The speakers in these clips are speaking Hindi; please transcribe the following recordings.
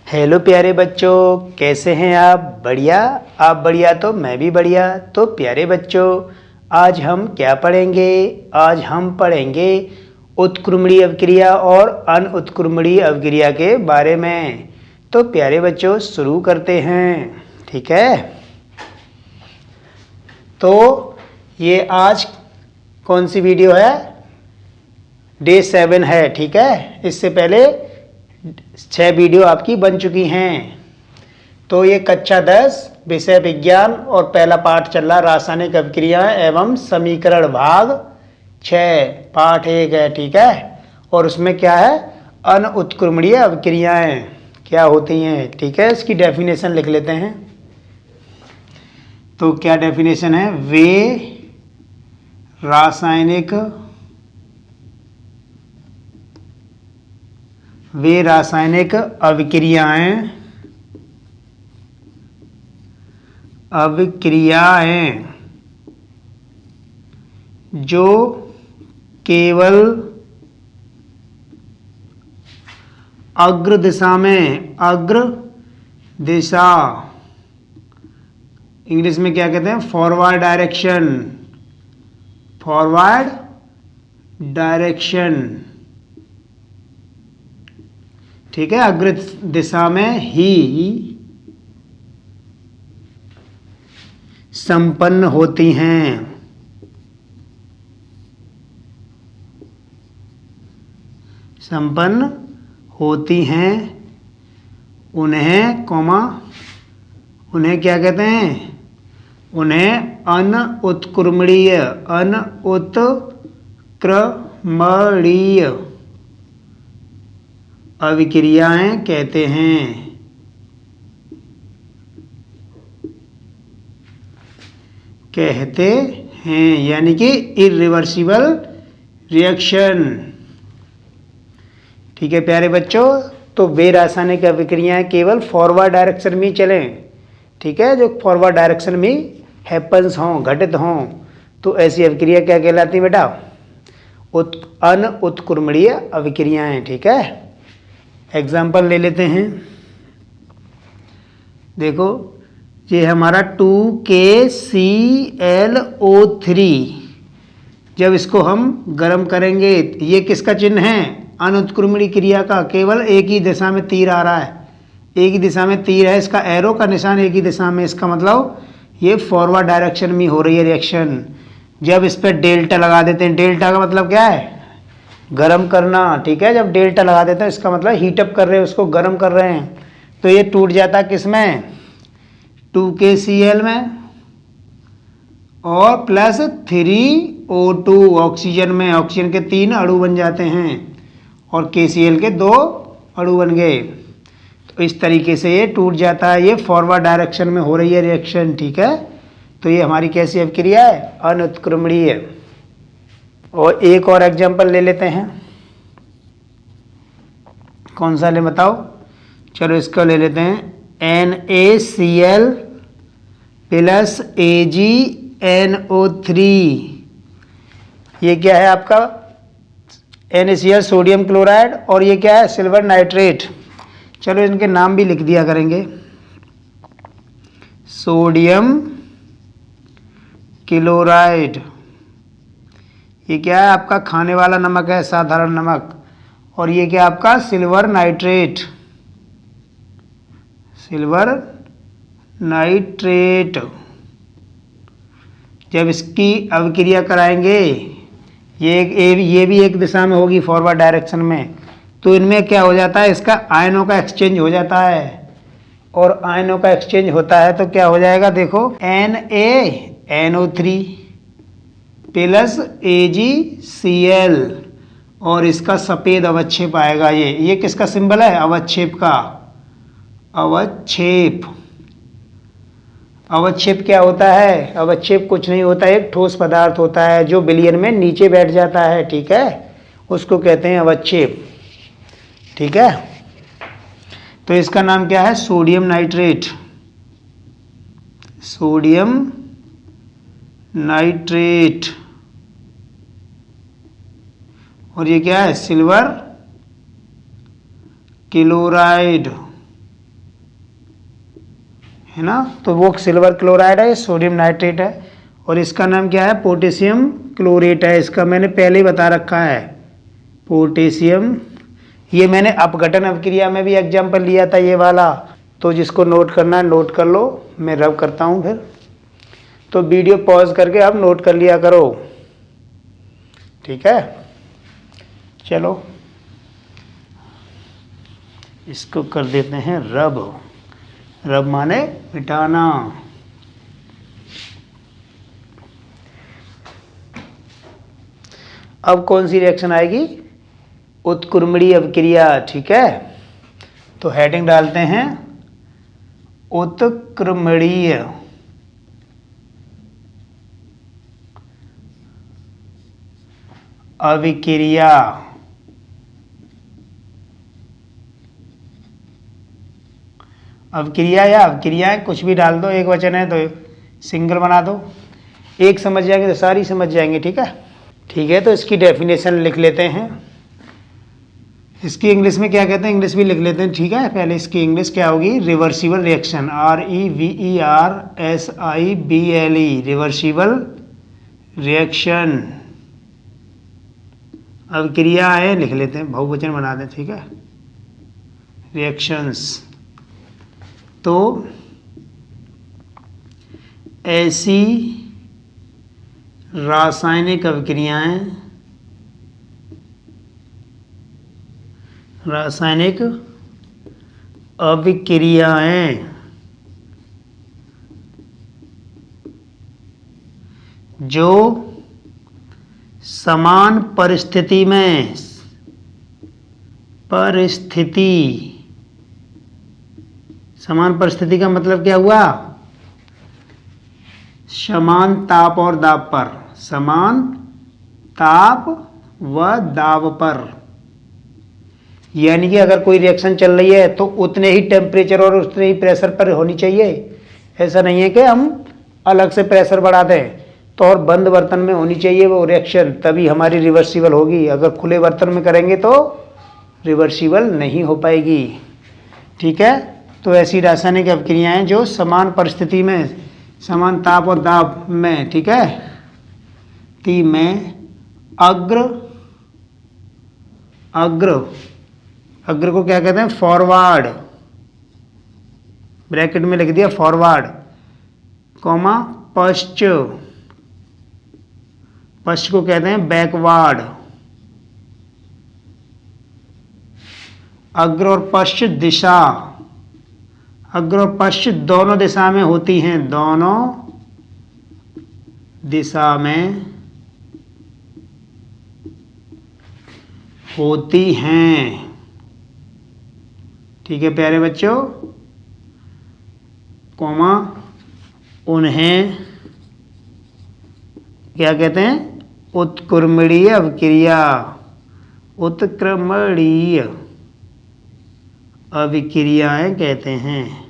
हेलो प्यारे बच्चों, कैसे हैं आप? बढ़िया। आप बढ़िया तो मैं भी बढ़िया। तो प्यारे बच्चों, आज हम क्या पढ़ेंगे? आज हम पढ़ेंगे उत्क्रमणीय अवक्रिया और अनउत्क्रमणीय अवक्रिया के बारे में। तो प्यारे बच्चों, शुरू करते हैं, ठीक है? तो ये आज कौन सी वीडियो है? डे 7 है, ठीक है? इससे पहले 6 वीडियो आपकी बन चुकी हैं। तो ये कक्षा 10 विषय विज्ञान और पहला पाठ चल रहा रासायनिक अभिक्रियाएं एवं समीकरण भाग 6 पाठ 1 है, ठीक है? और उसमें क्या है? अनउत्क्रमणीय अभिक्रियाएं क्या होती हैं, ठीक है? इसकी डेफिनेशन लिख लेते हैं। तो क्या डेफिनेशन है? वे रासायनिक अभिक्रियाएं जो केवल अग्र दिशा इंग्लिश में क्या कहते हैं? फॉरवर्ड डायरेक्शन, ठीक है? अग्र दिशा में ही संपन्न होती हैं। उन्हें क्या कहते हैं? उन्हें अनउत्क्रमणीय अभिक्रियाएं कहते हैं। यानी कि इरिवर्सिबल रिएक्शन, ठीक है प्यारे बच्चों? तो वे रासायनिक अभिक्रियाएं केवल फॉरवर्ड डायरेक्शन में चलें, ठीक है? जो फॉरवर्ड डायरेक्शन में हैपन्स हों, घटित हों, तो ऐसी अभिक्रिया क्या कहलाती है बेटा? अनउत्क्रमणीय अभिक्रियाएं, ठीक है? एग्जाम्पल ले लेते हैं। देखो, ये हमारा 2KClO3, जब इसको हम गर्म करेंगे, ये किसका चिन्ह है? अनउत्क्रमणीय क्रिया का। केवल एक ही दिशा में तीर आ रहा है, एक ही दिशा में तीर है, इसका एरो का निशान एक ही दिशा में। इसका मतलब ये फॉरवर्ड डायरेक्शन में हो रही है रिएक्शन। जब इस पर डेल्टा लगा देते हैं, डेल्टा का मतलब क्या है? गर्म करना, ठीक है? जब डेल्टा लगा देते हैं इसका मतलब हीटअप कर रहे हैं, उसको गर्म कर रहे हैं। तो ये टूट जाता है किस में? 2KCl में, और प्लस 3O2 ऑक्सीजन में। ऑक्सीजन के 3 अणु बन जाते हैं और KCl के 2 अणु बन गए। तो इस तरीके से ये टूट जाता है। ये फॉरवर्ड डायरेक्शन में हो रही है रिएक्शन, ठीक है? तो ये हमारी कैसी अभिक्रिया है? अनउत्क्रमणीय। और एक और एग्जांपल ले लेते हैं। कौन सा ले बताओ? चलो इसको ले लेते हैं। NaCl प्लस AgNO3, ये क्या है आपका? NaCl सोडियम क्लोराइड, और ये क्या है? Silver nitrate. चलो इनके नाम भी लिख दिया करेंगे। सोडियम क्लोराइड, ये क्या है आपका? खाने वाला नमक है, साधारण नमक। और ये क्या आपका? Silver nitrate. जब इसकी अभिक्रिया कराएंगे, ये भी एक दिशा में होगी, फॉरवर्ड डायरेक्शन में। तो इनमें क्या हो जाता है? इसका आयनों का एक्सचेंज हो जाता है। और आयनों का एक्सचेंज होता है तो क्या हो जाएगा? देखो, NaNO3 प्लस AgCl, और इसका सफ़ेद अवच्छेप आएगा। ये किसका सिंबल है? अवच्छेप का। अवच्छेप क्या होता है? अवच्छेप कुछ नहीं होता है, एक ठोस पदार्थ होता है जो विलयन में नीचे बैठ जाता है, ठीक है? उसको कहते हैं अवच्छेप, ठीक है? तो इसका नाम क्या है? Sodium nitrate. और ये क्या है? Silver chloride. है ना। तो वो सिल्वर क्लोराइड है, सोडियम नाइट्रेट है, और इसका नाम क्या है, पोटेशियम क्लोरेट है। इसका मैंने पहले ही बता रखा है, पोटेशियम। ये मैंने अपघटन अभिक्रिया में भी एग्जाम्पल लिया था ये वाला, तो जिसको नोट करना है नोट कर लो। मैं रब करता हूँ फिर, तो वीडियो पॉज करके आप नोट कर लिया करो, ठीक है। चलो इसको कर देते हैं रब। रब माने मिटाना। अब कौन सी रिएक्शन आएगी, उत्क्रमणीय अभिक्रिया, ठीक है। तो हेडिंग डालते हैं उत्क्रमणीय अभिक्रिया। अभिक्रिया या अभिक्रियाएं कुछ भी डाल दो, एक वचन है तो सिंगल बना दो। एक समझ जाएंगे तो सारी समझ जाएंगे, ठीक है। ठीक है, तो इसकी डेफिनेशन लिख लेते हैं। इसकी इंग्लिश में क्या कहते हैं, इंग्लिश भी लिख लेते हैं, ठीक है। पहले इसकी इंग्लिश क्या होगी, reversible reaction, REVERSIBLE, reversible reaction. अभिक्रिया है लिख लेते हैं, बहुवचन बना दें, ठीक है, रिएक्शंस। तो ऐसी रासायनिक अभिक्रियाएं, रासायनिक अभिक्रियाएं जो समान परिस्थिति में, समान परिस्थिति का मतलब क्या हुआ, समान ताप और दाब पर, समान ताप व दाब पर। यानी कि अगर कोई रिएक्शन चल रही है तो उतने ही टेम्परेचर और उतने ही प्रेशर पर होनी चाहिए। ऐसा नहीं है कि हम अलग से प्रेशर बढ़ा दें, तो और बंद बर्तन में होनी चाहिए वो रिएक्शन, तभी हमारी रिवर्सिबल होगी। अगर खुले बर्तन में करेंगे तो रिवर्सिबल नहीं हो पाएगी, ठीक है। तो ऐसी रासायनिक अभिक्रियाएं जो समान परिस्थिति में, समान ताप और दाब में, ठीक है, ती में अग्र को क्या कहते हैं, फॉरवर्ड, ब्रैकेट में लिख दिया फॉरवर्ड, कॉमा पश्च, पश्च को कहते हैं बैकवर्ड। अग्र और पश्च दिशा, अग्र और पश्च दोनों दिशा में होती हैं, दोनों दिशा में होती हैं, ठीक है प्यारे बच्चों। कॉमा उन्हें क्या कहते हैं, उत्क्रमणीय अभिक्रिया, उत्क्रमणीय अभिक्रियाएं कहते हैं,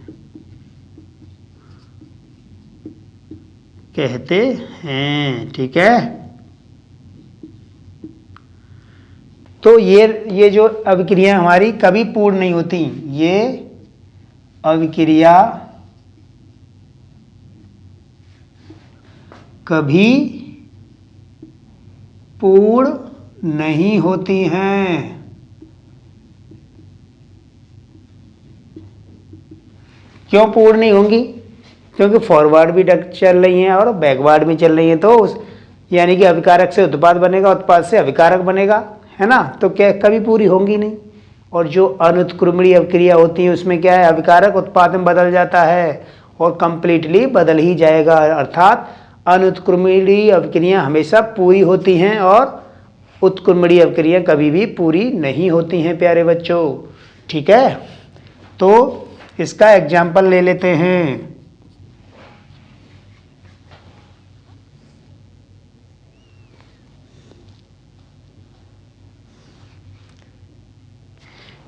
ठीक है। तो ये जो अभिक्रिया हमारी कभी पूर्ण नहीं होती, ये अभिक्रिया कभी पूर्ण नहीं होती हैं। क्यों पूर्ण नहीं होंगी, क्योंकि फॉरवर्ड भी चल रही हैं और बैकवर्ड भी चल रही हैं, तो यानी कि अभिकारक से उत्पाद बनेगा, उत्पाद से अभिकारक बनेगा, है ना। तो क्या कभी पूरी होंगी नहीं। और जो अनुत्क्रमणीय अभिक्रिया होती है उसमें क्या है, अभिकारक उत्पाद में बदल जाता है और कंप्लीटली बदल ही जाएगा। अर्थात अनुत्क्रमणीय अभिक्रिया हमेशा पूरी होती हैं और उत्क्रमणीय अभिक्रिया कभी भी पूरी नहीं होती हैं प्यारे बच्चों, ठीक है। तो इसका एग्जाम्पल ले लेते हैं।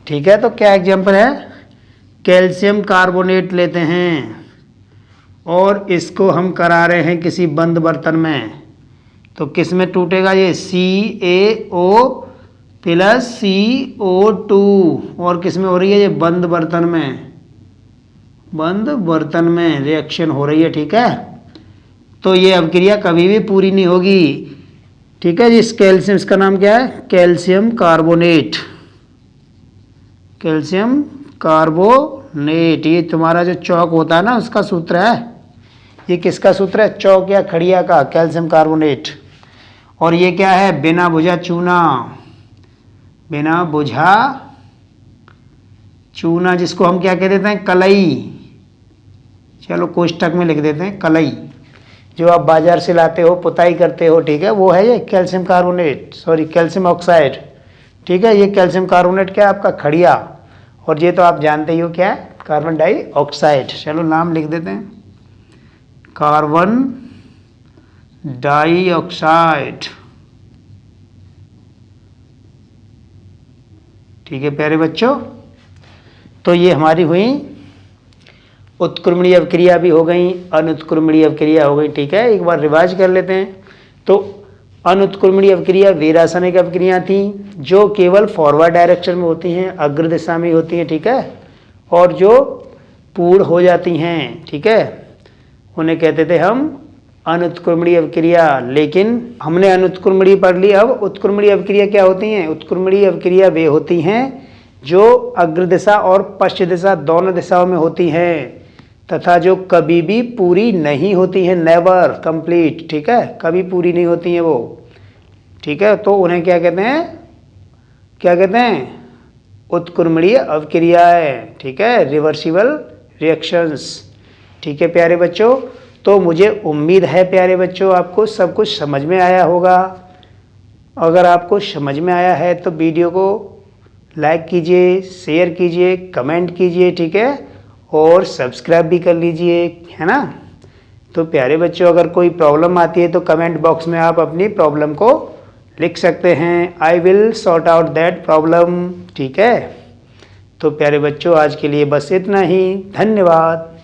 ठीक है, तो क्या एग्जाम्पल है, कैल्शियम कार्बोनेट लेते हैं और इसको हम करा रहे हैं किसी बंद बर्तन में, तो किस में टूटेगा ये, CaO + CO2, और किस में हो रही है ये, बंद बर्तन में, बंद बर्तन में रिएक्शन हो रही है, ठीक है। तो ये अभिक्रिया कभी भी पूरी नहीं होगी, ठीक है। जिस कैल्शियम, इसका नाम क्या है, कैल्शियम कार्बोनेट, कैल्शियम कार्बोनेट। ये तुम्हारा जो चौक होता है ना, उसका सूत्र है। ये किसका सूत्र है, चौक या खड़िया का, कैल्शियम कार्बोनेट। और ये क्या है, बिना बुझा चूना, बिना बुझा चूना, जिसको हम क्या कह देते हैं, कलई। चलो कोष्टक में लिख देते हैं कलई, जो आप बाजार से लाते हो, पुताई करते हो, ठीक है, वो है ये calcium carbonate, sorry calcium oxide, ठीक है। ये कैल्शियम कार्बोनेट क्या है, आपका खड़िया। और ये तो आप जानते ही हो क्या है, कार्बन डाइऑक्साइड। चलो नाम लिख देते हैं, कार्बन डाइऑक्साइड, ठीक है प्यारे बच्चों। तो ये हमारी हुई उत्क्रमणीय अभिक्रिया भी हो गई, अनुत्क्रमणीय अभिक्रिया हो गई, ठीक है। एक बार रिवाइज कर लेते हैं। तो अनुत्क्रमणीय अभिक्रिया वे रासायनिक अभिक्रिया थी जो केवल फॉरवर्ड डायरेक्शन में होती हैं, अग्र दिशा में होती हैं, ठीक है, और जो पूर्ण हो जाती हैं, ठीक है, उन्हें कहते थे हम अनुत्क्रमणीय अभिक्रिया। लेकिन हमने अनुत्क्रमणीय पढ़ ली, अब उत्क्रमणीय अभिक्रिया क्या होती हैं। उत्क्रमणीय अभिक्रिया वे होती हैं जो अग्र दिशा और पश्चिम दिशा दोनों दिशाओं में होती हैं, तथा जो कभी भी पूरी नहीं होती हैं, नेवर कंप्लीट, ठीक है, कभी पूरी नहीं होती हैं वो, ठीक है। तो उन्हें क्या कहते हैं, क्या कहते हैं, उत्क्रमणीय अभिक्रियाएं, ठीक है, रिवर्सिबल रिएक्शंस, ठीक है प्यारे बच्चों। तो मुझे उम्मीद है प्यारे बच्चों आपको सब कुछ समझ में आया होगा। अगर आपको समझ में आया है तो वीडियो को लाइक कीजिए, शेयर कीजिए, कमेंट कीजिए, ठीक है, और सब्सक्राइब भी कर लीजिए, है ना। तो प्यारे बच्चों अगर कोई प्रॉब्लम आती है तो कमेंट बॉक्स में आप अपनी प्रॉब्लम को लिख सकते हैं, I will sort out that problem, ठीक है। तो प्यारे बच्चों आज के लिए बस इतना ही, धन्यवाद।